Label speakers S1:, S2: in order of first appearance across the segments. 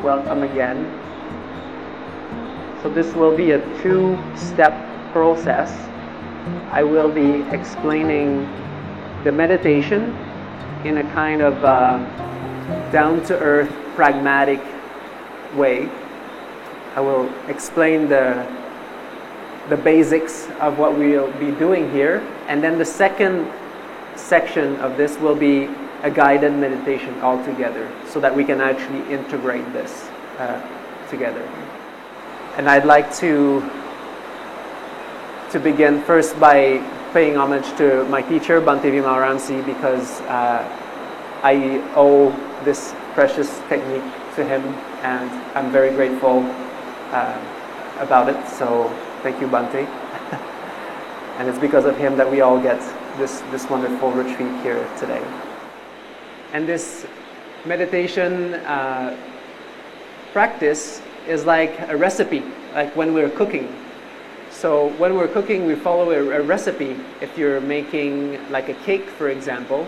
S1: welcome again. So this will be a two-step process. I will be explaining the meditation in a kind of down-to-earth, pragmatic way. I will explain the basics of what we'll be doing here, and then the second section of this will be a guided meditation altogether, so that we can actually integrate this together. And I'd like to begin first by paying homage to my teacher, Bhante Vimalaramsi, because I owe this precious technique to him, and I'm very grateful about it. So thank you, Bhante. And it's because of him that we all get this wonderful retreat here today. And this meditation practice is like a recipe, like when we're cooking. So when we're cooking, we follow a recipe. If you're making like a cake, for example,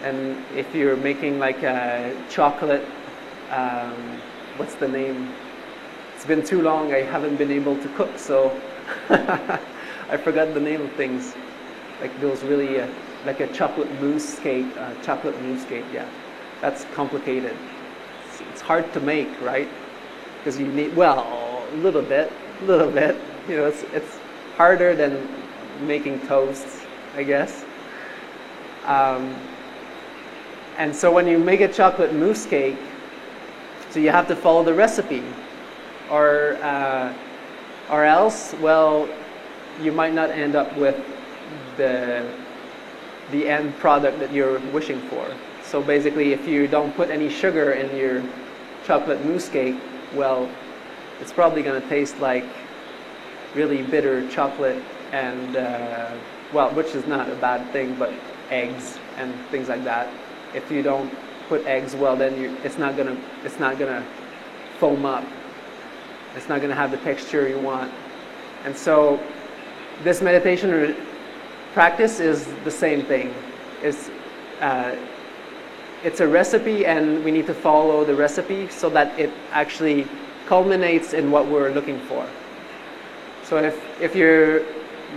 S1: and if you're making like a chocolate, what's the name? It's been too long, I haven't been able to cook, so I forgot the name of things. Like those really, like a chocolate mousse cake, yeah. That's complicated. It's hard to make, right? Because you need, well, a little bit. You know, it's harder than making toasts, I guess. And so when you make a chocolate mousse cake, so you have to follow the recipe, or else, well, you might not end up with the end product that you're wishing for. So basically, if you don't put any sugar in your chocolate mousse cake, well, it's probably going to taste like really bitter chocolate, and well, which is not a bad thing, but eggs and things like that. If you don't put eggs, well, then it's not gonna foam up. It's not gonna have the texture you want. And so this meditation practice is the same thing. It's a recipe, and we need to follow the recipe so that it actually culminates in what we're looking for. So if you're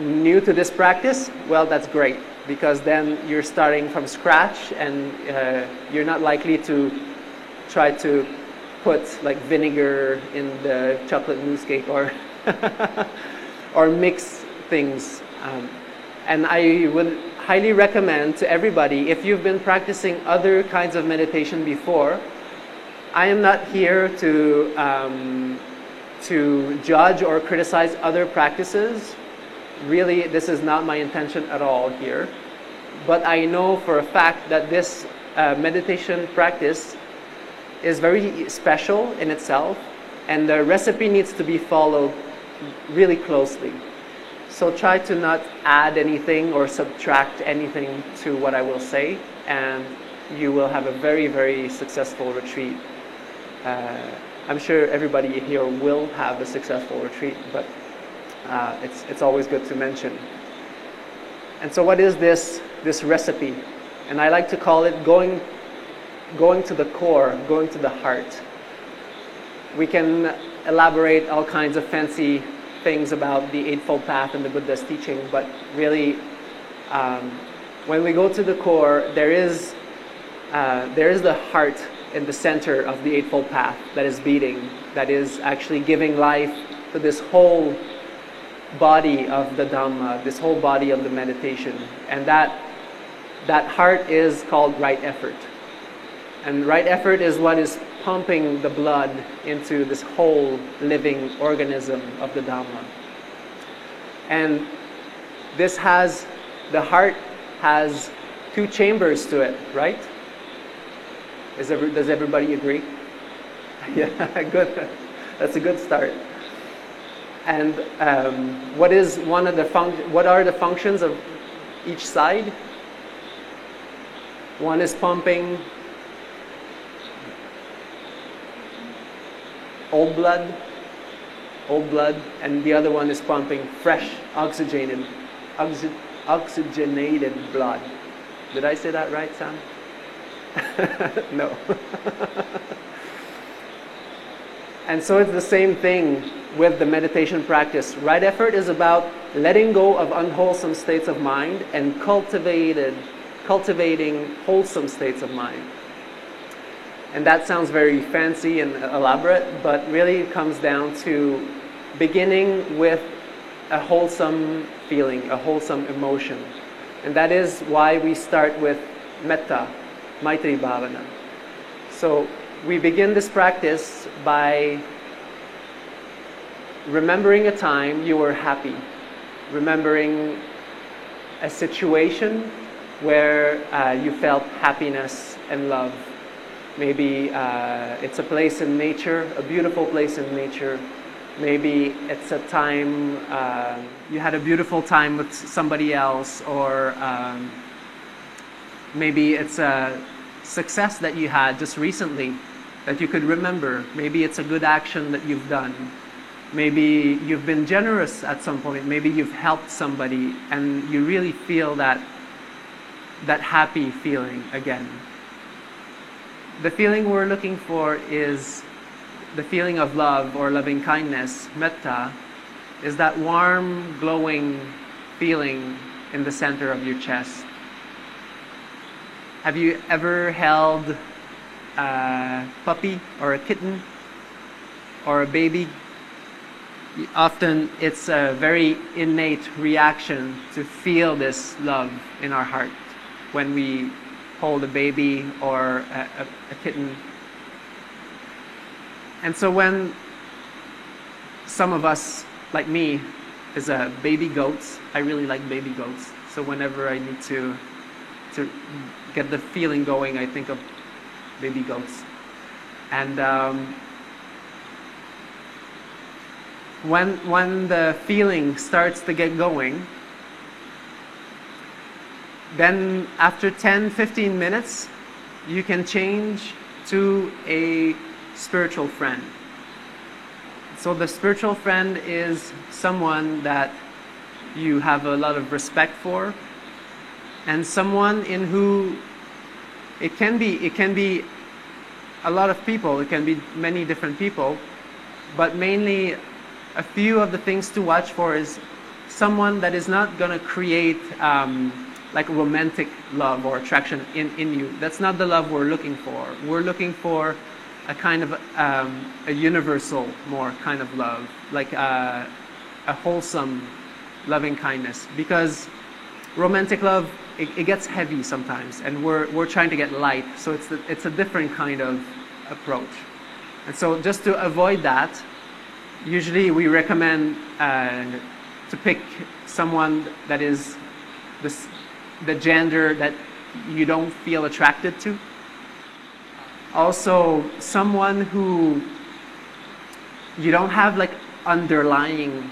S1: new to this practice, well, that's great, because then you're starting from scratch, and you're not likely to try to put like vinegar in the chocolate mousse cake, or or mix things. And I would highly recommend to everybody, if you've been practicing other kinds of meditation before, I am not here to judge or criticize other practices. Really, this is not my intention at all here. But I know for a fact that this meditation practice is very special in itself, and the recipe needs to be followed really closely. So try to not add anything or subtract anything to what I will say, and you will have a very, very successful retreat. I'm sure everybody here will have a successful retreat, but it's always good to mention. And so what is this recipe? And I like to call it going to the core, going to the heart. We can elaborate all kinds of fancy things about the Eightfold Path and the Buddha's teaching, but really, when we go to the core, there is the heart in the center of the Eightfold Path that is beating, that is actually giving life to this whole body of the Dhamma, this whole body of the meditation. And that heart is called right effort. And right effort is what is pumping the blood into this whole living organism of the Dhamma. And the heart has two chambers to it, right? Does everybody agree? Yeah, good. That's a good start. And what are the functions of each side? One is pumping old blood, and the other one is pumping fresh, oxygenated blood. Did I say that right, Sam? No. And so it's the same thing with the meditation practice. Right effort is about letting go of unwholesome states of mind and cultivating wholesome states of mind. And that sounds very fancy and elaborate, but really it comes down to beginning with a wholesome feeling, a wholesome emotion. And that is why we start with metta, Maitri Bhavana. So we begin this practice by remembering a time you were happy, remembering a situation where you felt happiness and love. Maybe it's a place in nature, a beautiful place in nature. Maybe it's a time you had a beautiful time with somebody else, or maybe it's a success that you had just recently that you could remember. Maybe it's a good action that you've done. Maybe you've been generous at some point. Maybe you've helped somebody and you really feel that happy feeling again. The feeling we're looking for is the feeling of love or loving kindness. Metta is that warm, glowing feeling in the center of your chest. Have you ever held a puppy or a kitten or a baby? Often it's a very innate reaction to feel this love in our heart when we hold a baby or a kitten. And so when some of us, like me, is a baby goats, I really like baby goats. So whenever I need to get the feeling going, I think of baby goats. And when the feeling starts to get going, then after 10-15 minutes, you can change to a spiritual friend. So the spiritual friend is someone that you have a lot of respect for, and someone in who it can be a lot of people, it can be many different people, but mainly a few of the things to watch for is someone that is not going to create like romantic love or attraction in you. That's not the love we're looking for. We're looking for a kind of a universal more kind of love, like a wholesome loving kindness, because romantic love, it gets heavy sometimes, and we're trying to get light, so it's a different kind of approach. And so just to avoid that, usually we recommend to pick someone that is the gender that you don't feel attracted to. Also, someone who you don't have like underlying,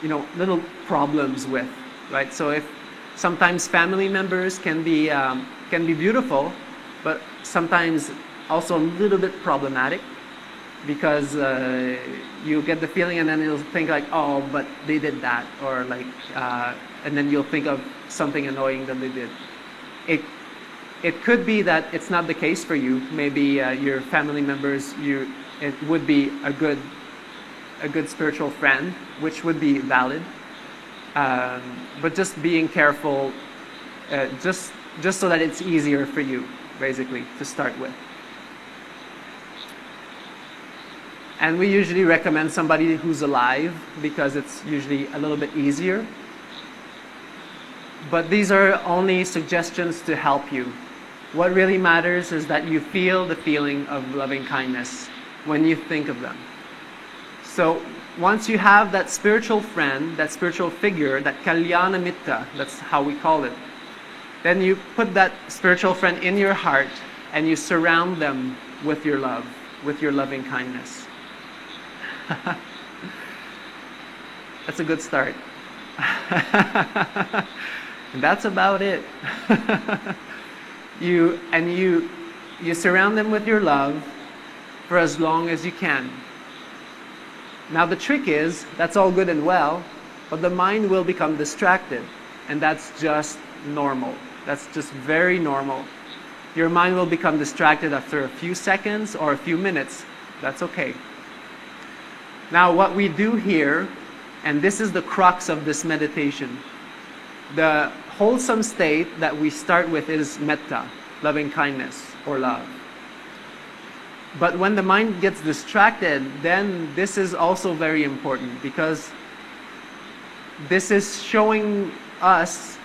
S1: little problems with, right? So if sometimes family members can be beautiful, but sometimes also a little bit problematic, because you get the feeling and then you'll think like, oh, but they did that, or like, and then you'll think of something annoying that they did. It could be that it's not the case for you. Maybe your family members, it would be a good spiritual friend, which would be valid. But just being careful, just so that it's easier for you, basically, to start with. And we usually recommend somebody who's alive, because it's usually a little bit easier. But these are only suggestions to help you. What really matters is that you feel the feeling of loving kindness when you think of them. So once you have that spiritual friend, that spiritual figure, that Kalyana Mitta, that's how we call it, then you put that spiritual friend in your heart and you surround them with your love, with your loving kindness. That's a good start. And that's about it. You surround them with your love for as long as you can. Now the trick is, that's all good and well, but the mind will become distracted, and that's just normal. That's just very normal. Your mind will become distracted after a few seconds or a few minutes. That's okay. Now what we do here, and this is the crux of this meditation, the wholesome state that we start with is metta, loving kindness or love. But when the mind gets distracted, then this is also very important, because this is showing us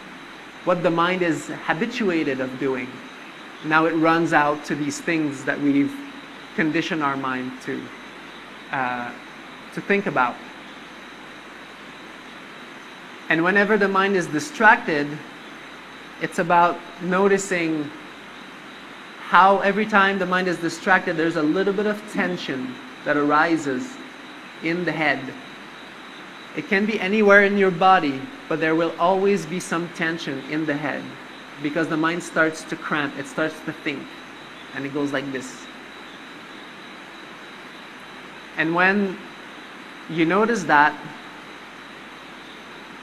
S1: what the mind is habituated of doing. Now it runs out to these things that we've conditioned our mind to think about. And whenever the mind is distracted, it's about noticing how every time the mind is distracted, there's a little bit of tension that arises in the head. It can be anywhere in your body, but there will always be some tension in the head, because the mind starts to cramp, it starts to think, and it goes like this. And when you notice that,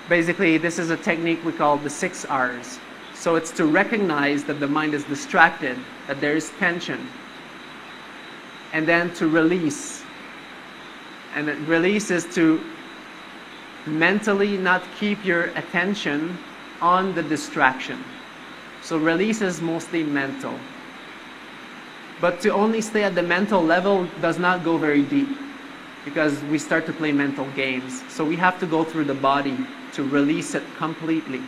S1: basically this is a technique we call the 6 R's. So it's to recognize that the mind is distracted, that there is tension, and then to release. And release is to mentally not keep your attention on the distraction. So release is mostly mental. But to only stay at the mental level does not go very deep, because we start to play mental games. So we have to go through the body to release it completely.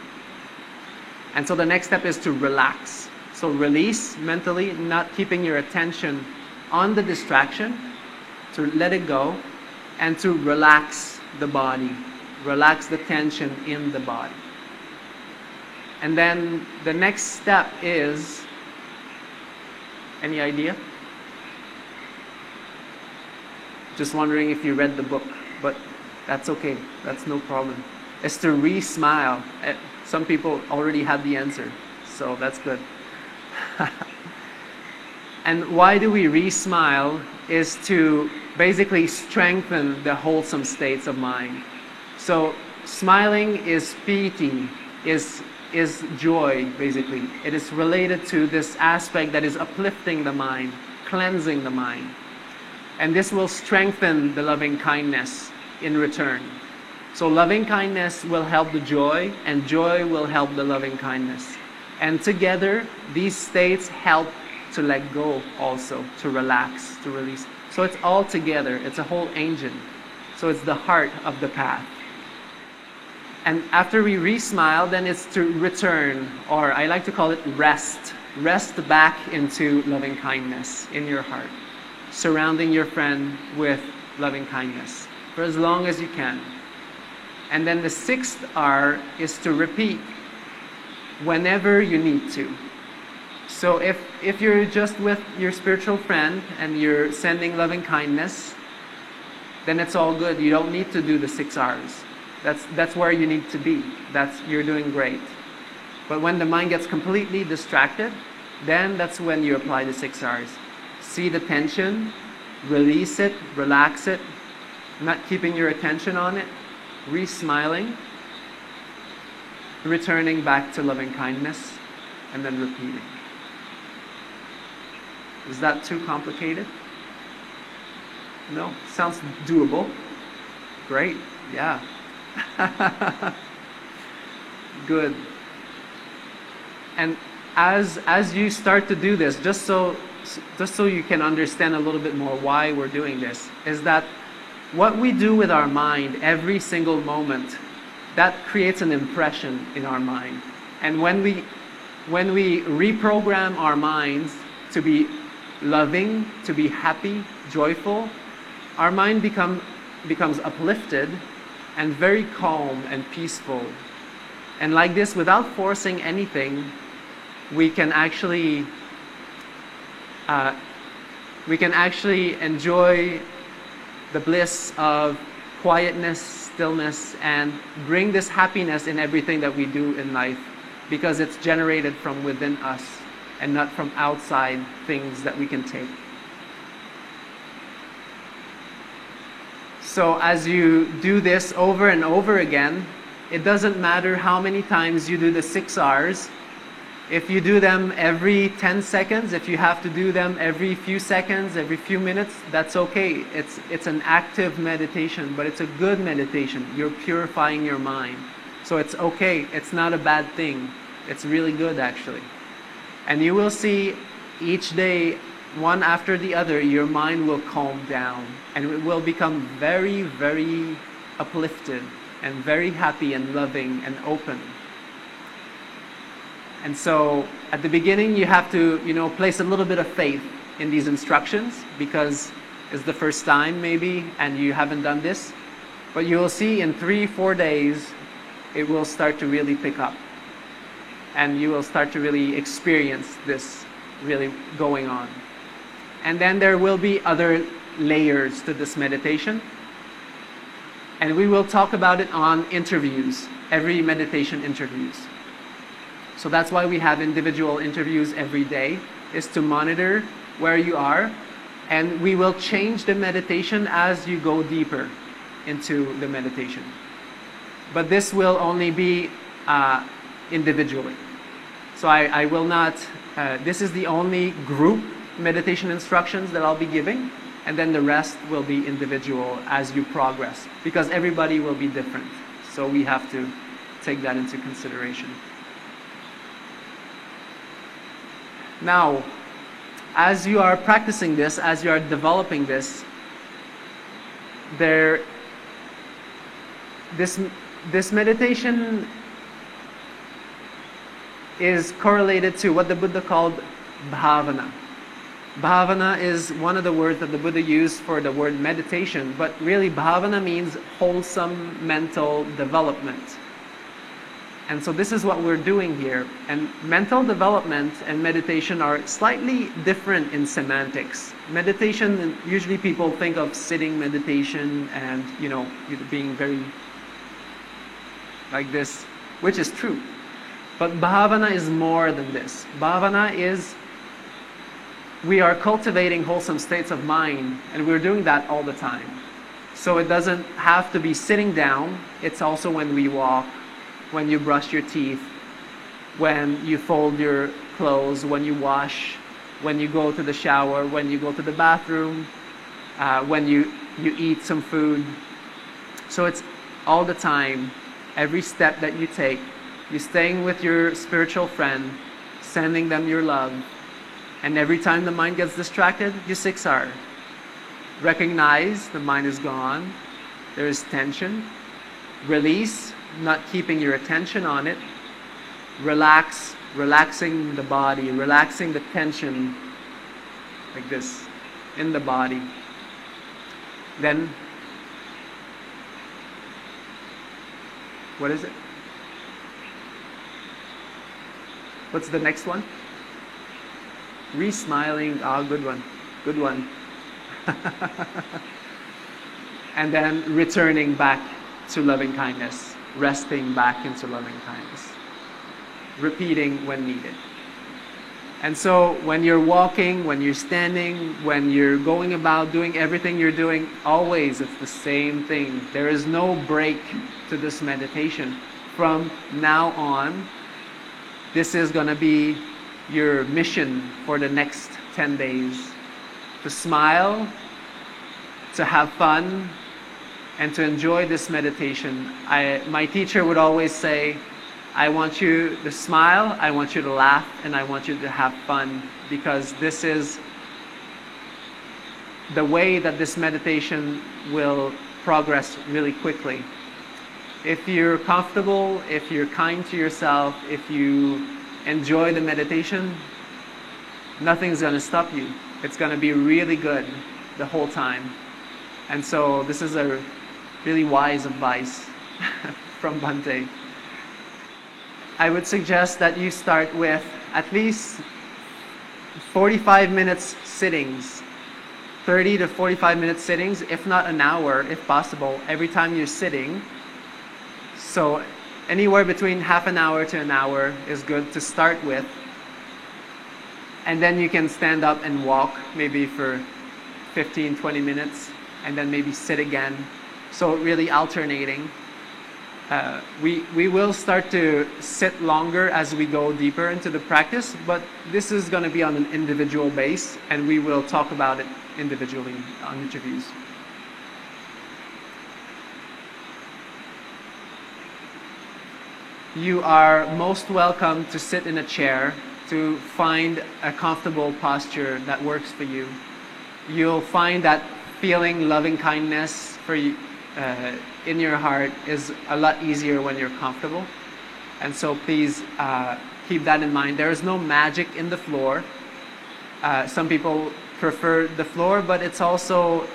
S1: And so the next step is to relax. So release mentally, not keeping your attention on the distraction, to let it go, and to relax the body. Relax the tension in the body. And then the next step is, any idea? Just wondering if you read the book, but that's okay, that's no problem. It's to re-smile. Some people already had the answer, so that's good. And why do we re-smile? Is to basically strengthen the wholesome states of mind. So smiling is piti, is joy, basically. It is related to this aspect that is uplifting the mind, cleansing the mind. And this will strengthen the loving kindness in return. So loving kindness will help the joy, and joy will help the loving kindness. And together, these states help to let go also, to relax, to release. So it's all together, it's a whole engine. So it's the heart of the path. And after we re-smile, then it's to return, or I like to call it rest. Rest back into loving kindness in your heart, surrounding your friend with loving kindness for as long as you can. And then the 6th R is to repeat whenever you need to. So if you're just with your spiritual friend and you're sending loving kindness, then it's all good. You don't need to do the 6 R's. That's where you need to be. You're doing great. But when the mind gets completely distracted, then that's when you apply the 6 R's. See the tension, release it, relax it, not keeping your attention on it, re-smiling, returning back to loving kindness, and then repeating. Is that too complicated? No? Sounds doable. Great. Yeah. Good. And as you start to do this, just so you can understand a little bit more why we're doing this, is that what we do with our mind every single moment, that creates an impression in our mind. And when we reprogram our minds to be loving, to be happy, joyful, our mind becomes uplifted and very calm and peaceful. And like this, without forcing anything, we can actually enjoy the bliss of quietness, stillness, and bring this happiness in everything that we do in life, because it's generated from within us and not from outside things that we can take. So as you do this over and over again, it doesn't matter how many times you do the 6 R's, If you do them every 10 seconds, if you have to do them every few seconds, every few minutes, that's okay. It's an active meditation, but it's a good meditation. You're purifying your mind. So it's okay. It's not a bad thing. It's really good, actually. And you will see each day, one after the other, your mind will calm down. And it will become very, very uplifted and very happy and loving and open. And so at the beginning, you have to, place a little bit of faith in these instructions, because it's the first time maybe and you haven't done this. But you will see in 3-4 days, it will start to really pick up. And you will start to really experience this really going on. And then there will be other layers to this meditation. And we will talk about it on interviews, every meditation interviews. So that's why we have individual interviews every day, is to monitor where you are. And we will change the meditation as you go deeper into the meditation. But this will only be individually. So I will not, this is the only group meditation instructions that I'll be giving. And then the rest will be individual as you progress, because everybody will be different. So we have to take that into consideration. Now, as you are practicing this, as you are developing this, this meditation is correlated to what the Buddha called bhavana. Bhavana is one of the words that the Buddha used for the word meditation, but really bhavana means wholesome mental development. And so this is what we're doing here. And mental development and meditation are slightly different in semantics. Meditation, usually people think of sitting meditation and, being very like this, which is true. But bhavana is more than this. Bhavana is, we are cultivating wholesome states of mind, and we're doing that all the time. So it doesn't have to be sitting down. It's also when we walk, when you brush your teeth, when you fold your clothes, when you wash, when you go to the shower, when you go to the bathroom, when you eat some food. So it's all the time, every step that you take, you're staying with your spiritual friend, sending them your love, and every time the mind gets distracted, you siksar. Recognize the mind is gone, there is tension, release, not keeping your attention on it, relaxing the body, relaxing the tension like this in the body. Then, what is it? What's the next one? Re-smiling. Ah, good one. Good one. And then returning back to loving kindness. Resting back into loving kindness. Repeating when needed. And so when you're walking, when you're standing, when you're going about doing everything you're doing, always it's the same thing. There is no break to this meditation. From now on, this is going to be your mission for the next 10 days. To smile, to have fun, and to enjoy this meditation. My teacher would always say, I want you to smile, I want you to laugh, and I want you to have fun, because this is the way that this meditation will progress really quickly. If you're comfortable, if you're kind to yourself, if you enjoy the meditation, nothing's going to stop you. It's going to be really good the whole time. And so this is a really wise advice from Bhante. I would suggest that you start with at least 45 minutes sittings, 30 to 45 minute sittings, if not an hour, if possible, every time you're sitting. So anywhere between half an hour to an hour is good to start with. And then you can stand up and walk maybe for 15, 20 minutes, and then maybe sit again. So really alternating. We will start to sit longer as we go deeper into the practice, but this is going to be on an individual base, and we will talk about it individually on interviews. You are most welcome to sit in a chair, to find a comfortable posture that works for you. You'll find that feeling loving kindness for you, in your heart is a lot easier when you're comfortable. And so please keep that in mind. There is no magic in the floor. Some people prefer the floor, but it's also,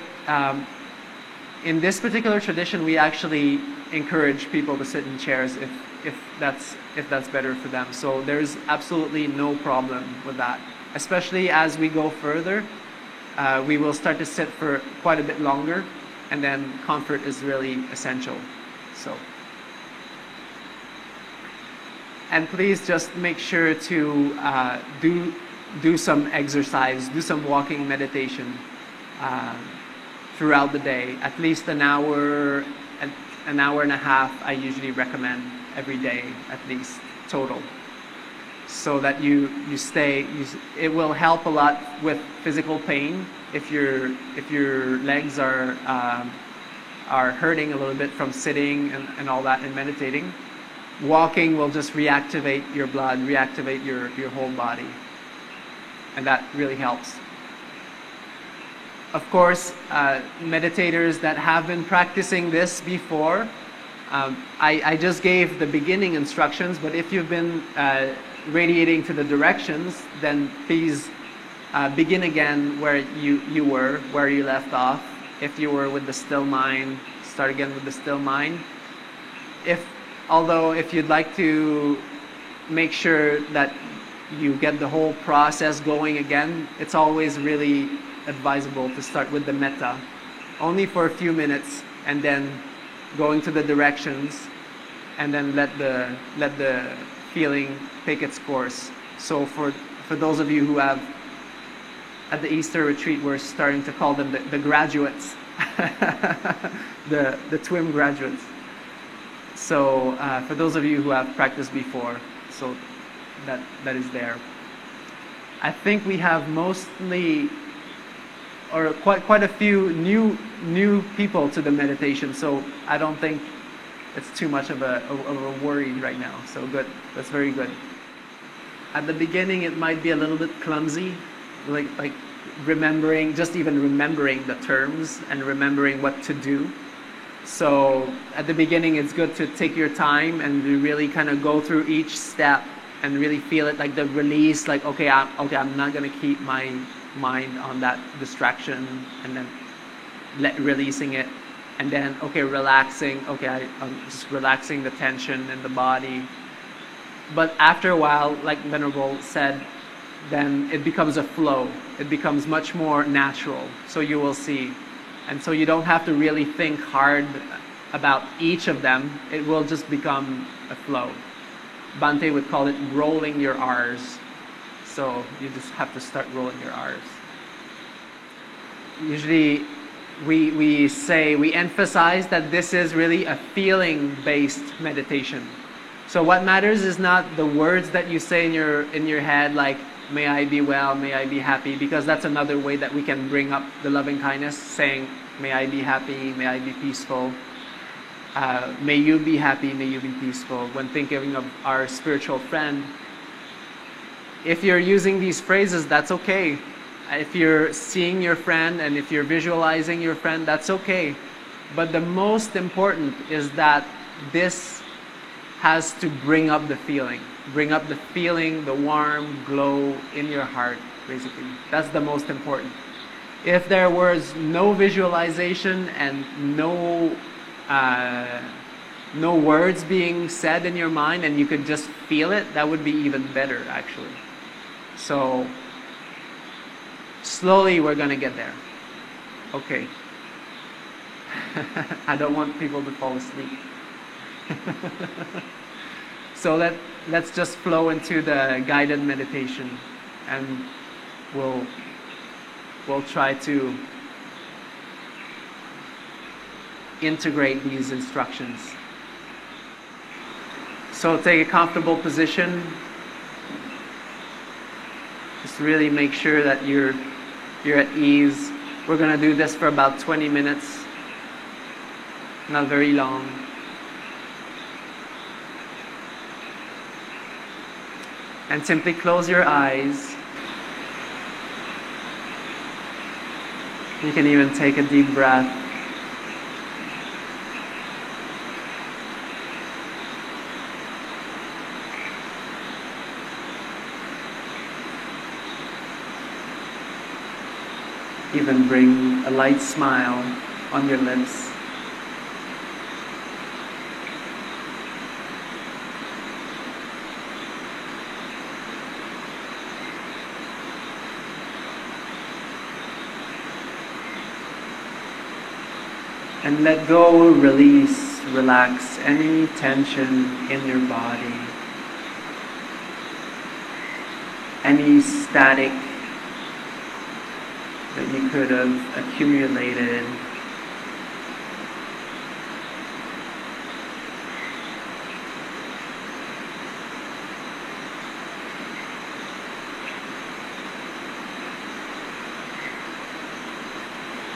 S1: in this particular tradition, we actually encourage people to sit in chairs if that's better for them. So there's absolutely no problem with that. Especially as we go further, we will start to sit for quite a bit longer, and then comfort is really essential. So, and please just make sure to do some exercise, do some walking meditation throughout the day. At least an hour and a half I usually recommend every day, at least, total. So that it will help a lot with physical pain. If your legs are hurting a little bit from sitting and all that and meditating, walking will just reactivate your blood, reactivate your whole body. And that really helps. Of course, meditators that have been practicing this before, I just gave the beginning instructions, but if you've been radiating to the directions, then please begin again where you left off. If you were with the still mind, start again with the still mind. Although if you'd like to make sure that you get the whole process going again, it's always really advisable to start with the metta, only for a few minutes, and then going to the directions, and then let the feeling take its course. So for those of you who have, at the Easter retreat, we're starting to call them the graduates, the TWIM graduates. So for those of you who have practiced before, so that is there. I think we have mostly, or quite a few new people to the meditation, so I don't think it's too much of a worry right now. So good, that's very good. At the beginning, it might be a little bit clumsy, like remembering the terms and remembering what to do. So at the beginning, it's good to take your time and really kind of go through each step and really feel it, like the release, like okay, I'm not gonna keep my mind on that distraction, and then releasing it, and then relaxing. I'm just relaxing the tension in the body. But after a while, like Venerable said, then it becomes a flow. It becomes much more natural. So you will see, and so you don't have to really think hard about each of them. It will just become a flow. Bhante would call it rolling your R's. So you just have to start rolling your R's. Usually we emphasize that this is really a feeling-based meditation. So what matters is not the words that you say in your head, like may I be well, may I be happy, because that's another way that we can bring up the loving kindness, saying may I be happy, may I be peaceful. May you be happy, may you be peaceful. When thinking of our spiritual friend, if you're using these phrases, that's okay. If you're seeing your friend and if you're visualizing your friend, that's okay. But the most important is that this has to bring up the feeling. Bring up the feeling, the warm glow in your heart, basically. That's the most important. If there was no visualization and no words being said in your mind and you could just feel it, that would be even better, actually. So slowly we're going to get there. Okay. I don't want people to fall asleep. So let's just flow into the guided meditation, and we'll try to integrate these instructions. So take a comfortable position. Just really make sure that you're at ease. We're going to do this for about 20 minutes. Not very long. And simply close your eyes. You can even take a deep breath. Even bring a light smile on your lips. And let go, release, relax any tension in your body, any static that you could have accumulated.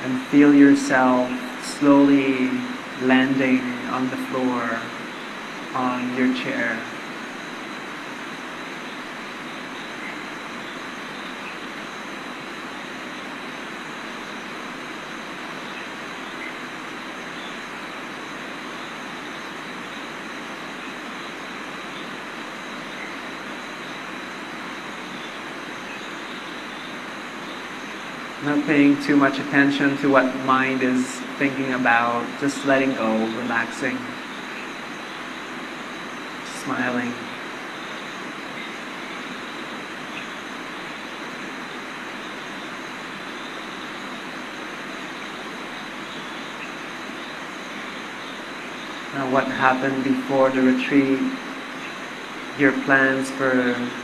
S1: And feel yourself slowly landing on the floor, on your chair. Not paying too much attention to what mind is thinking about, just letting go, relaxing, smiling. Now, what happened before the retreat, your plans for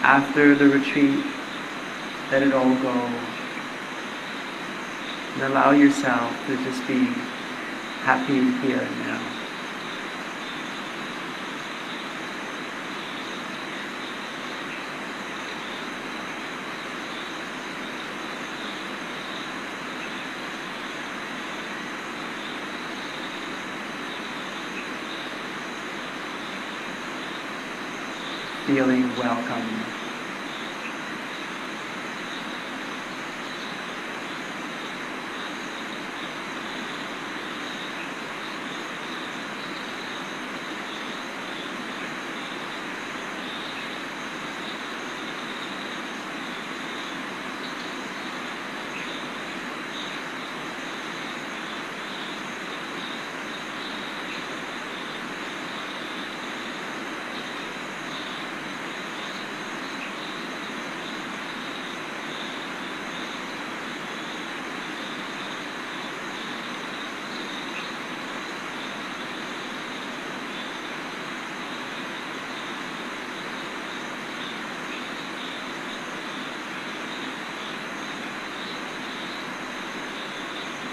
S1: after the retreat, let it all go. And allow yourself to just be happy here and now. Feeling welcome.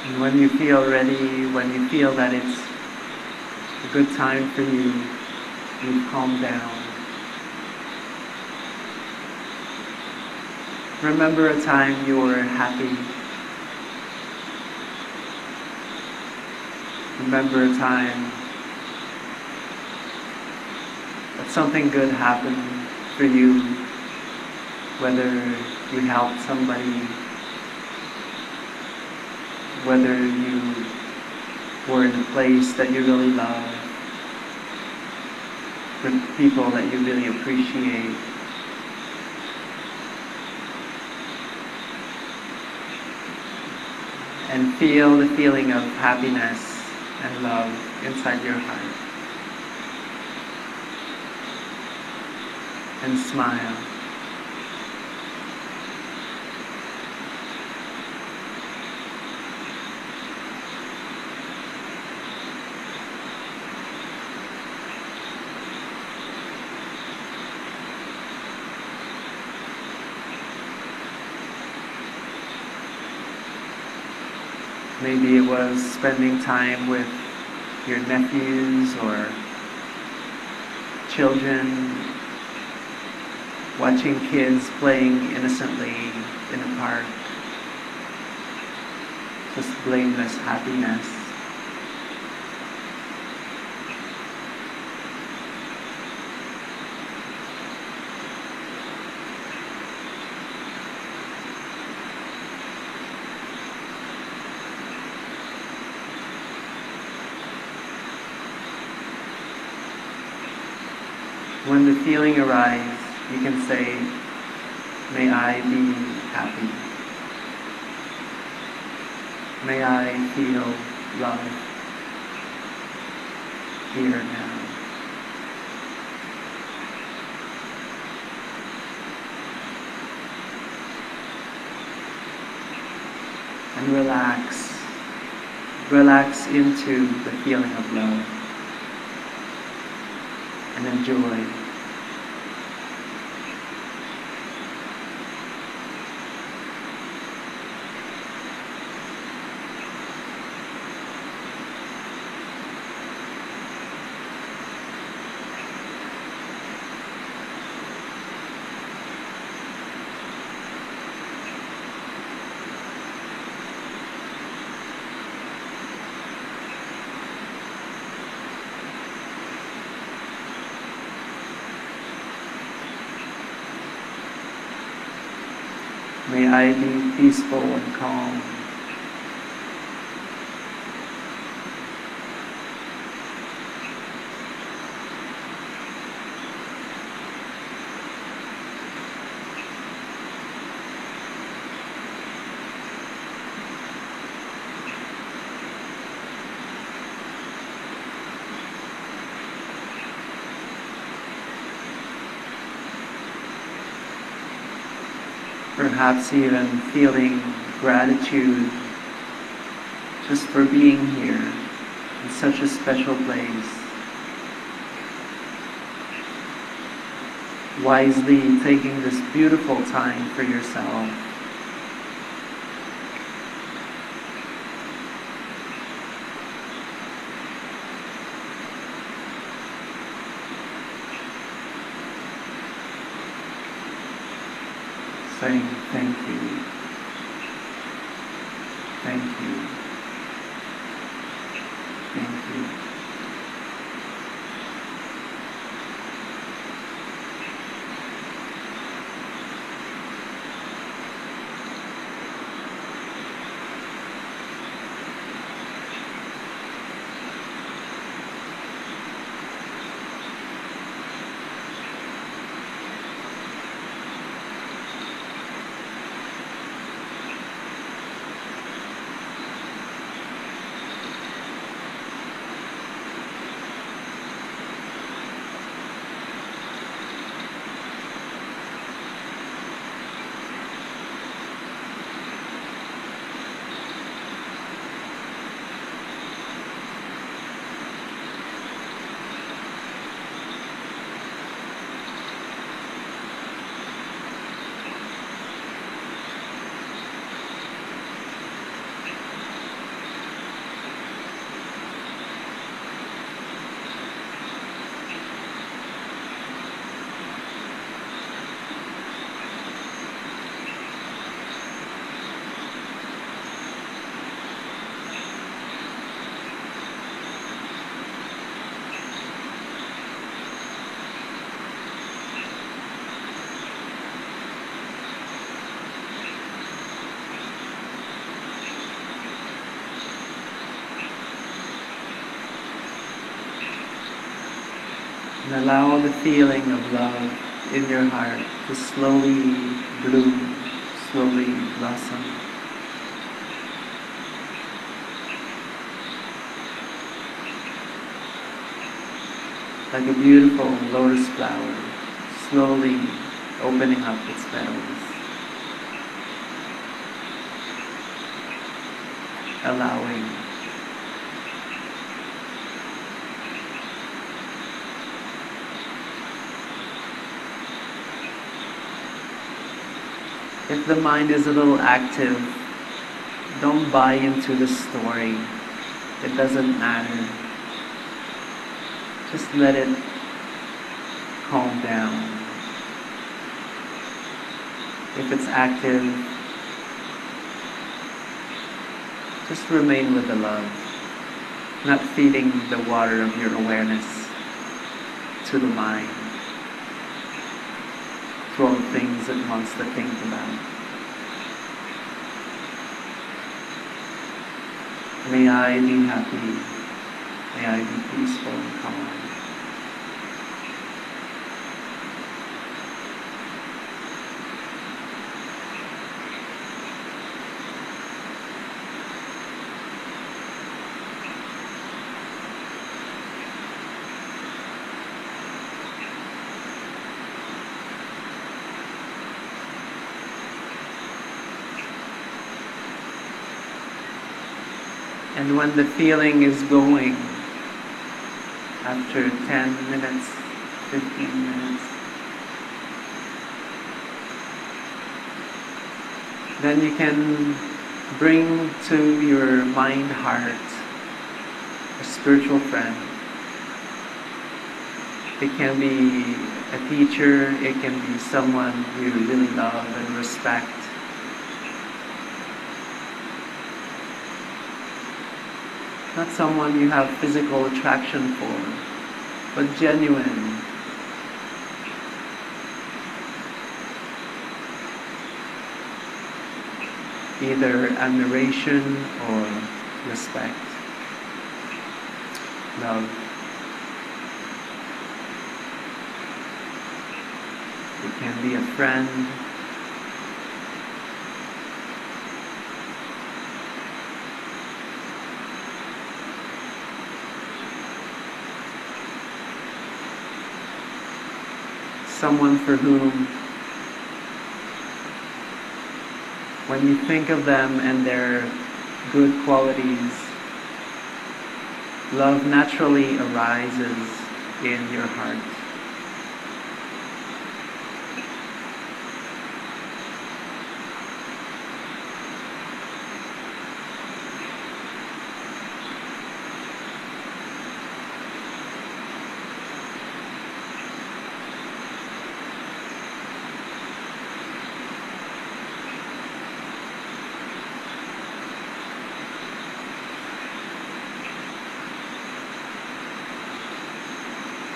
S1: And when you feel ready, when you feel that it's a good time for you, you calm down. Remember a time you were happy. Remember a time that something good happened for you, whether you helped somebody, whether you were in a place that you really love, with people that you really appreciate. And feel the feeling of happiness and love inside your heart. And smile. Maybe it was spending time with your nephews or
S2: children, watching kids playing innocently in a park. Just blameless happiness. When the feeling arises, you can say, may I be happy. May I feel love here now. And relax. Relax into the feeling of love. And enjoy. May I be peaceful and calm. Perhaps even feeling gratitude just for being here in such a special place. Wisely taking this beautiful time for yourself. Saying thank you, thank you, thank you. And allow the feeling of love in your heart to slowly bloom, slowly blossom. Like a beautiful lotus flower, slowly opening up its petals. Allowing. If the mind is a little active, don't buy into the story. It doesn't matter. Just let it calm down. If it's active, just remain with the love, not feeding the water of your awareness to the mind, full of things it wants to think about. May I be happy. May I be peaceful and calm. And when the feeling is going, after 10 minutes, 15 minutes, then you can bring to your mind, heart, a spiritual friend. It can be a teacher, it can be someone you really love and respect. Not someone you have physical attraction for, but genuine. Either admiration or respect, love. It can be a friend, someone for whom, when you think of them and their good qualities, love naturally arises in your heart.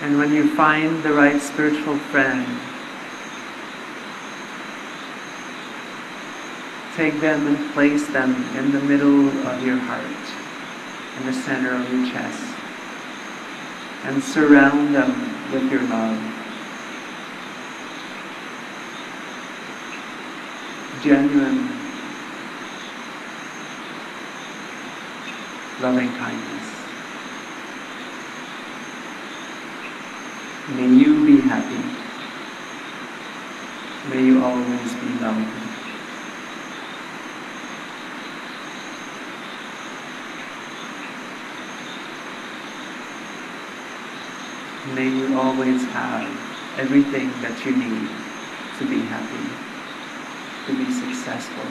S2: And when you find the right spiritual friend, take them and place them in the middle of your heart, in the center of your chest, and surround them with your love. Genuine, loving kindness. May you be happy. May you always be loved. May you always have everything that you need to be happy, to be successful.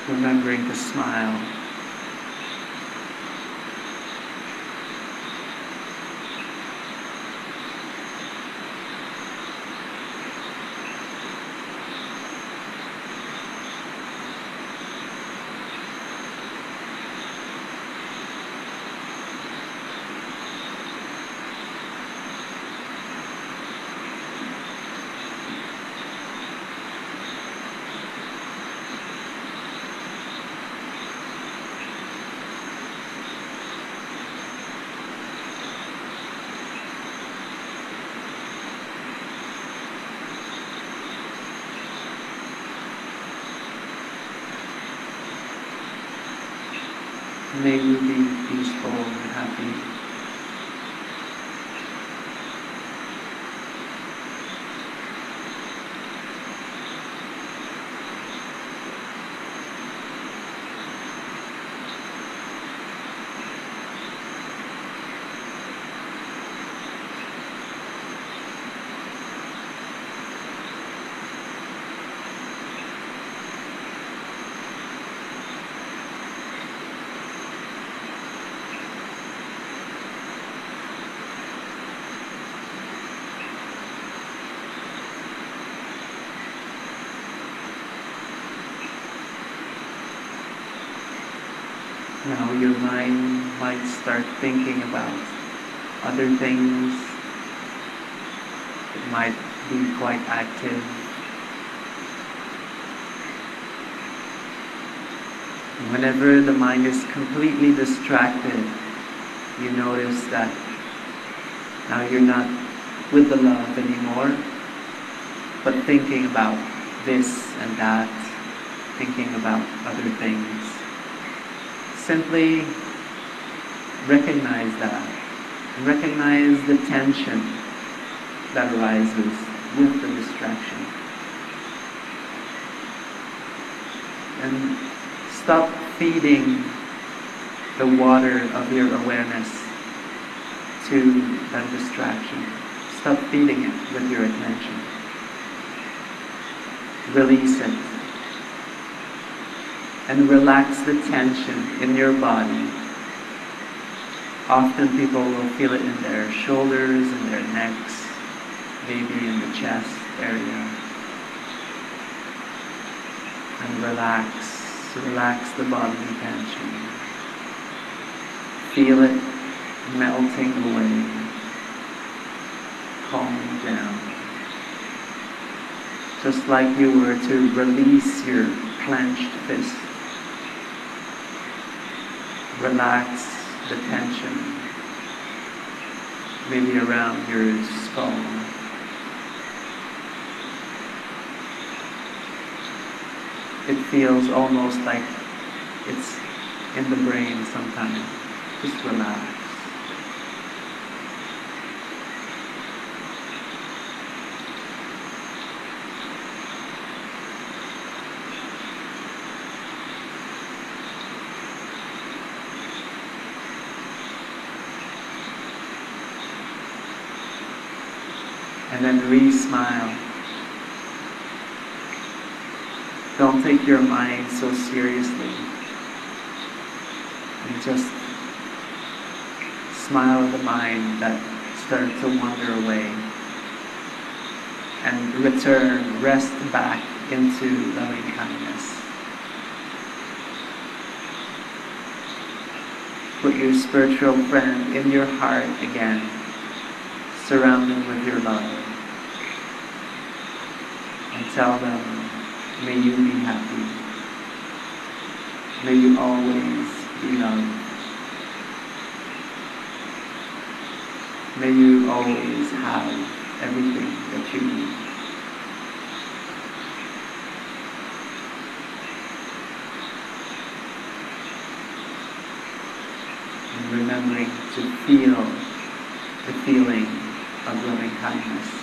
S2: Remembering to smile. May you be peaceful and happy. Now your mind might start thinking about other things. It might be quite active. Whenever the mind is completely distracted, you notice that now you're not with the love anymore, but thinking about this and that, thinking about other things. Simply recognize that. Recognize the tension that arises with the distraction. And stop feeding the water of your awareness to that distraction. Stop feeding it with your attention. Release it. And relax the tension in your body. Often people will feel it in their shoulders, in their necks, maybe in the chest area. And relax the bodily tension. Feel it melting away, calming down. Just like you were to release your clenched fist. Relax the tension, maybe around your skull. It feels almost like it's in the brain sometimes. Just relax. And then re-smile. Don't take your mind so seriously. And just smile at the mind that started to wander away. And return, rest back into loving kindness. Put your spiritual friend in your heart again. Surround them with your love. And tell them, may you be happy. May you always be loved. May you always have everything that you need. And remembering to feel the feeling of loving kindness.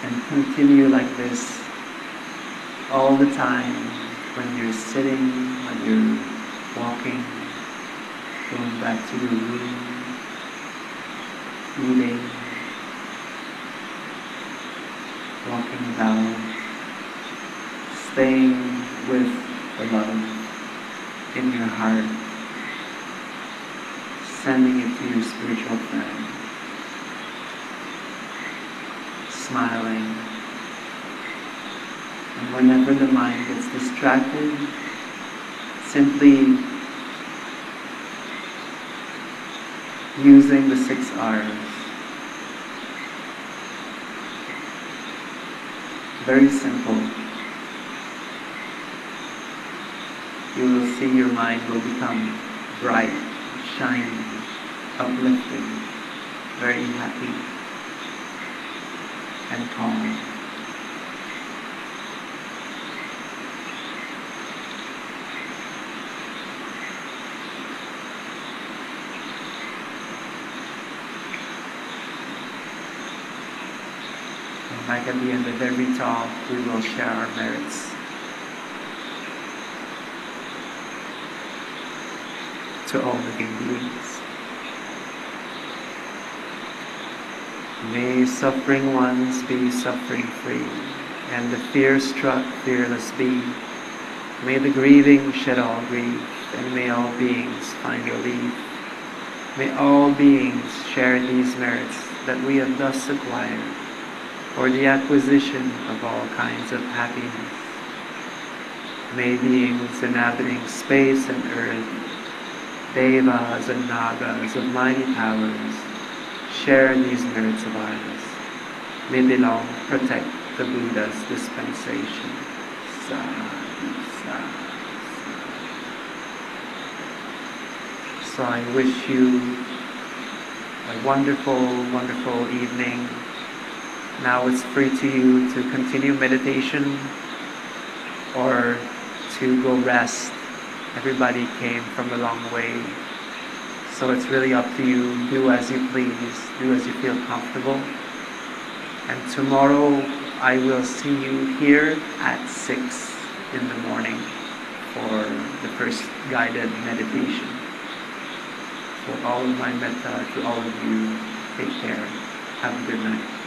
S2: And continue like this all the time, when you're sitting, when you're walking, going back to your room, eating, walking about, staying with the love in your heart, sending it to your spiritual friend, smiling. And whenever the mind gets distracted, simply using the 6 R's. Very simple. You will see your mind will become bright, shining, uplifting, very happy and calm. And like at the end of every talk, we will share our merits. To all living beings. May suffering ones be suffering free, and the fear-struck fearless be. May the grieving shed all grief, and may all beings find relief. May all beings share in these merits that we have thus acquired, for the acquisition of all kinds of happiness. May beings inhabiting space and earth, Devas and Nagas of mighty powers, share these merits of ours. May they long protect the Buddha's dispensation. Sadhu, sadhu, sadhu. So I wish you a wonderful, wonderful evening. Now it's free to you to continue meditation or to go rest. Everybody came from a long way, so it's really up to you. Do as you please, do as you feel comfortable. And tomorrow I will see you here at 6 in the morning for the first guided meditation. For all of my metta to all of you, take care. Have a good night.